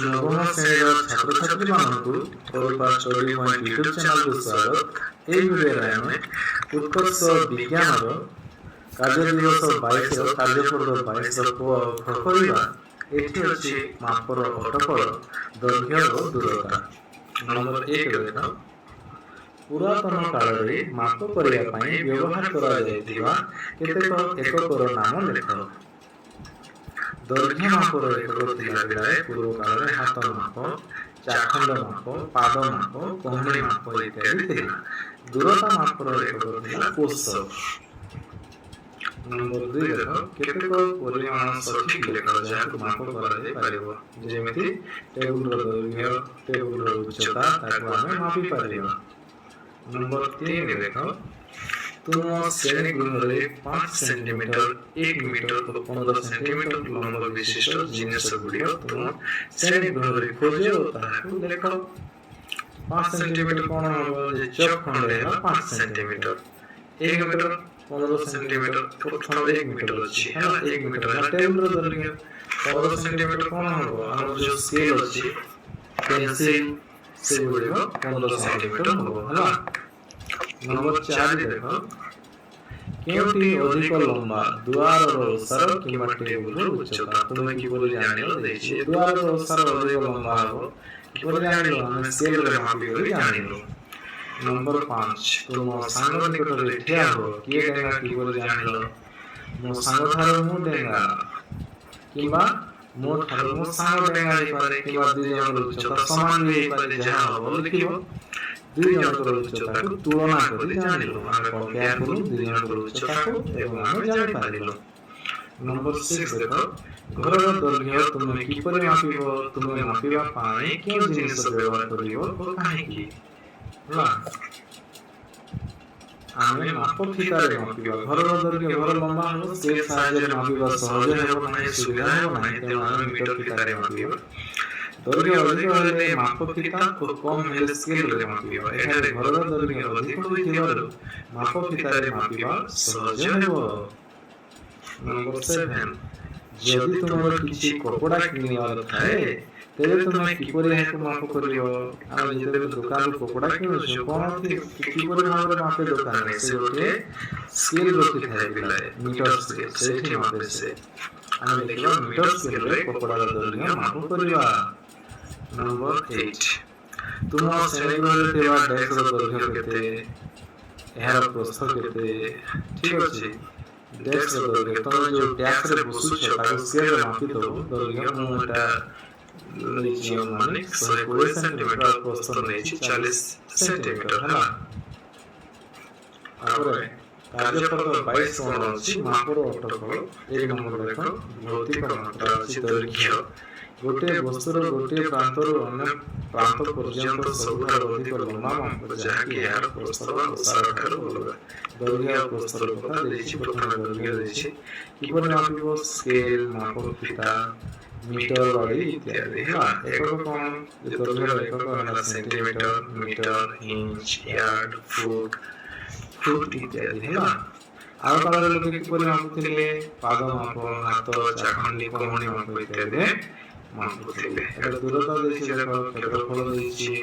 ନବମ ଶ୍ରେଣୀର ଛାତ୍ରଛାତ୍ରୀମାନଙ୍କୁ ଅରୁପା ଷ୍ଟଡି ପଏଣ୍ଟ ୟୁଟ୍ୟୁବ ଚ୍ୟାନେଲକୁ ସ୍ୱାଗତ। ଏହି ଭିଡ଼ିଓରେ ଆମେ ଉତ୍କର୍ଷ ବିଜ୍ଞାନର କାର୍ଯ୍ୟ ଦିବସ 22ର କାର୍ଯ୍ୟପଦ 22ର କ କରିବା। ଏଠି ଅଛି ମାପର ଅଟକଳ, ଦୈର୍ଘ୍ୟ ଓ ଦୂରତା। ନମ୍ବର 1 ଦେଖ, ପୁରାତନ କାଳରେ ମାପ କରିବା ପାଇଁ ବ୍ୟବହାର କରାଯାଇଥିବା କେତେକ ଏକକର ନାମ ଲେଖ। ଦୈର୍ଘ୍ୟ ମାପର ଏକକ ଥିଲା ବେଳେ ପୂର୍ବ କାଳରେ ହାତ ମାପ, ଚାଖଣ୍ଡ ମାପ, ପାଦ ମାପ, କହୁଣି ମାପ ଇତ୍ୟାଦି ଥିଲା। ଦୂରତା ମାପର ଏକକ ଥିଲା କୋଶ। ନମ୍ବର 2 ଦେଖ, କେତେକ ପରିମାଣ ସଠିକ ଲେଖ ଯାହାକୁ ମାପ କରାଯାଇ ପାରିବ। ଯେମିତି ଟେବୁଲର ଦୈର୍ଘ୍ୟ, ଟେବୁଲର ଉଚ୍ଚତା, ତାକୁ ଆମେ ମାପି ପାରିବା। ନମ୍ବର 3 ଦେଖ, ତୁମ ଶ୍ରେଣୀ ଗୃହରେ 5 ସେଣ୍ଟିମିଟର, 1 ମିଟର ଓ 15 ସେଣ୍ଟିମିଟର ଲମ୍ବ ବିଶିଷ୍ଟ ଜିନିଷ ଗୁଡ଼ିକ ତୁମ ଶ୍ରେଣୀ ଗୃହରେ ଖୋଜ ଓ ତାହାକୁ ଲେଖ। 5 ସେଣ୍ଟିମିଟର କ'ଣ ହେବ? ଯେ ଚକ୍ ଖଣ୍ଡେ ହେଲା 5 ସେଣ୍ଟିମିଟର, 1 ମିଟର 15 ସେଣ୍ଟିମିଟର, ପ୍ରଥମ 1 ମିଟର ଅଛି ହେଲା, 1 ମିଟର ହେଲା ଟେବୁଲର ଦୈର୍ଘ୍ୟ। 15 ସେଣ୍ଟିମିଟର କ'ଣ ହେବ? ଆମର ଯେଉଁ ସ୍କେଲ ଅଛି, ପେନସିଲ, ସେଗୁଡ଼ିକ 15 ସେଣ୍ଟିମିଟର ହେବ ହେଲା। ନମ୍ବର 4 ଦେଖ, କେଉଁଟି ଅଧିକ ଲମ୍ବା, ଦୁଆରର ଓସାର କିମ୍ବା ଟେବୁଲର ଉଚ୍ଚତା? ତୁମେ କିପରି ଜାଣିଲ? ଦେଇଛି ଦୁଆରର ଓସାର ଅଧିକ ଲମ୍ବା ହେବ। କିପରି ଜାଣିଲ? ଆମେ ସ୍କେଲରେ ମାପି କରି ଜାଣିଲୁ। ନମ୍ବର 5, ତୁମ ସାଙ୍ଗ ନିକଟରେ ଠିଆ ହୁଅ। କିଏ ଡେଙ୍ଗା କିପରି ଜାଣିଲ? ମୋ ସାଙ୍ଗ ଠାରୁ ମୁଁ ଡେଙ୍ଗା, କିମ୍ବା ମୋ ଠାରୁ ମୋ ସାଙ୍ଗ ଡେଙ୍ଗା ହେଇପାରେ, କିମ୍ବା ଦୁଇ ଜଣଙ୍କର ଉଚ୍ଚତା ସମାନ ବି ହେଇପାରେ। ଯାହା ହବ ଲେଖିବ। ଦୁଇ ଜଣଙ୍କର ଉଚ୍ଚତାକୁ ତୁଳନା କରି ଜାଣିଲୁ। ଆମେ କମ୍ପେୟାର କଲୁ ଦୁଇ ଜଣଙ୍କର ଉଚ୍ଚତାକୁ ଏବଂ ଆମେ ଜାଣିପାରିଲୁ। ନମ୍ବର 6 ଦେଖ, ଘରର ଦୈର୍ଘ୍ୟ ତୁମେ କିପରି ମାପିବ? ତୁମେ ମାପିବା ପାଇଁ କେଉଁ ଜିନିଷ ବ୍ୟବହାର କରିବ ଓ କାହିଁକି? ହେଲା, ଆମେ ମାପ ଫିତାରେ ମାପିବା। ଘରର ଦୈର୍ଘ୍ୟ, ଘର ଲମ୍ବା ହେବ, ସ୍କେଲ ସାହାଯ୍ୟରେ ମାପିବା ସହଜ ହେବ ନାହିଁ, ସୁବିଧା ହେବ ନାହିଁ, ତେଣୁ ଆମେ ମିଟର ଫିତାରେ ମାପିବା। ଦୈର୍ଘ୍ୟ ଅଧିକ ହେଲେ ମାପ ଫିତା ଓ କମ୍ ହେଲେ ସ୍କେଲରେ ମାପିବା। ଏଠାରେ ଘରର ଦୈର୍ଘ୍ୟ ଅଧିକ ହୋଇଥିବାରୁ ମାପ ଫିତାରେ ମାପିବା ସହଜ ହେବ। ନମ୍ବର 7, ଯଦି ତୁମର କିଛି କପଡ଼ା କିଣିବାର ଥାଏ ତେବେ ତୁମେ କିପରି ଏହାକୁ ମାପ କରିବ? ଆମେ ଯେତେବେଳେ ଦୋକାନରୁ କପଡ଼ା କିଣୁଛୁ, କ'ଣ କିପରି ଭାବରେ ମାପେ ଦୋକାନରେ? ସେ ଗୋଟିଏ ସ୍କେଲ ରଖିଥାଏ ପିଲାଏ, ମିଟର ସ୍କେଲ, ସେଇଠି ମାପେ ସେ। ଆମେ ଲେଖିବା ମିଟର ସ୍କେଲରେ କପଡ଼ାର ଦୈର୍ଘ୍ୟ ମାପ କରିବା। ନମ୍ବର 8, ତୁମ ଶ୍ରେଣୀଗୃହରେ ଥିବା ଡେସ୍କର ଦୈର୍ଘ୍ୟ କେତେ? ଏହାର ପ୍ରସ୍ଥ କେତେ? ଠିକ ଅଛି, ଡେସ୍କର ଦୈର୍ଘ୍ୟ, ତମେ ଯେଉଁ ଡେସ୍କରେ ବସୁଛ ତାକୁ ସ୍କେଲରେ ମାପିଦେବ ଦୈର୍ଘ୍ୟ। ମୁଁ ଏଟା ନେଇଛି ଅନୁମାନିକ 120 ସେଣ୍ଟିମିଟର, ଆଉ ପ୍ରସ୍ଥ ନେଇଛି 40 ସେଣ୍ଟିମିଟର ହେଲା। ତାପରେ କାର୍ଯ୍ୟପଦ 22 କ'ଣ ଅଛି? ମାପର ଅଟକଳ। 1 ନମ୍ବର ଦେଖ, ଭୌତିକ ମାତ୍ରା ଅଛି ଦୈର୍ଘ୍ୟ। ଗୋଟିଏ ବସ୍ତୁର ଗୋଟିଏ ପ୍ରାନ୍ତରୁ ଅନ୍ୟ ପ୍ରାନ୍ତ ପର୍ଯ୍ୟନ୍ତ ସବୁଠାରୁ ଅଧିକ ଲମ୍ବା ମାପ, ଯାହାକି ଏହାର ପ୍ରସ୍ଥ ବା ଓସାର ଠାରୁ ଅଲଗା। ଦୈର୍ଘ୍ୟ ଆଉ ପ୍ରସ୍ଥର କଥା ଦେଇଛି। ପ୍ରଥମେ ଦୈର୍ଘ୍ୟ ଦେଇଛି, କିପରି ମାପିବ? ସ୍କେଲ, ମାପ ଫିତା, ମିଟର, ବାଡ଼ି ଇତ୍ୟାଦି ହେଲା। ଏକକ କ'ଣ? ଦୈର୍ଘ୍ୟର ଏକକ ହେଲା centimetre, metre, inch, yard, foot ଇତ୍ୟାଦି ହେଲା। ଆଗ କାଳରେ ଲୋକେ କିପରି ମାପୁଥିଲେ? ପାଦ ମାପ, ହାତ, ଚାଖଣ୍ଡି, କହୁଣି ମାପ ଇତ୍ୟାଦି ମାପୁଥିଲେ। ଏଟା ଦୂରତା ଦେଇଛି, ଦେଖ କ୍ଷେତ୍ରଫଳ ଦେଇଛି,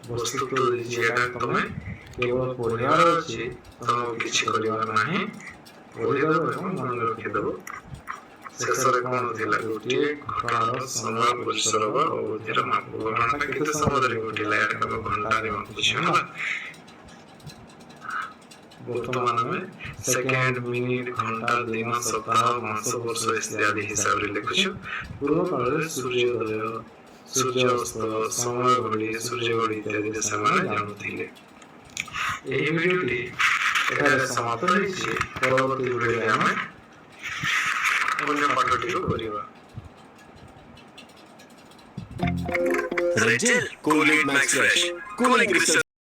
ବସ୍ତୁତ୍ୱ ଦେଇଛି। ଏଟା ତମେ କେବଳ ପଢ଼ିବାର ଅଛି, ତମକୁ କିଛି କରିବାର ନାହିଁ। ପଢ଼ିଦେବ ଏବଂ ମନେ ରଖିଦେବ। ଶେଷରେ କ'ଣ ଥିଲା? ଗୋଟିଏ ଘଟଣାର ସମୟ, ପରିସର ବା ଅବଧିର ମାପ। ଘଟଣାଟା କେତେ ସମୟରେ ଘଟିଲା, ଏଟା ତମେ ଘଣ୍ଟାରେ ମାପୁଛ ହେଲା। ବର୍ତ୍ତମାନ ଆମେ ସେକେଣ୍ଡ, ମିନିଟ, ଘଣ୍ଟା, ଦିନ, ସପ୍ତାହ, ମାସ, ବର୍ଷ ଇତ୍ୟାଦି ହିସାବରେ ଲେଖୁଛୁ। ପୂର୍ବ କାଳରେ ସୂର୍ଯ୍ୟୋଦୟ, ସୂର୍ଯ୍ୟାସ୍ତ, ସମୟ ଘଡ଼ି, ସୂର୍ଯ୍ୟ ଘଡ଼ି ଇତ୍ୟାଦିରେ ସେମାନେ ଜାଣୁଥିଲେ। ଏହି ଭିଡ଼ିଓଟି ଏଠାରେ ସମାପ୍ତ ହୋଇଛି। ପରବର୍ତ୍ତୀ ଭିଡ଼ିଓରେ ଆମେ ଅନ୍ୟ ପାଠଟିକୁ କରିବା। Rental, Colgate Max Fresh, Cooling Crystal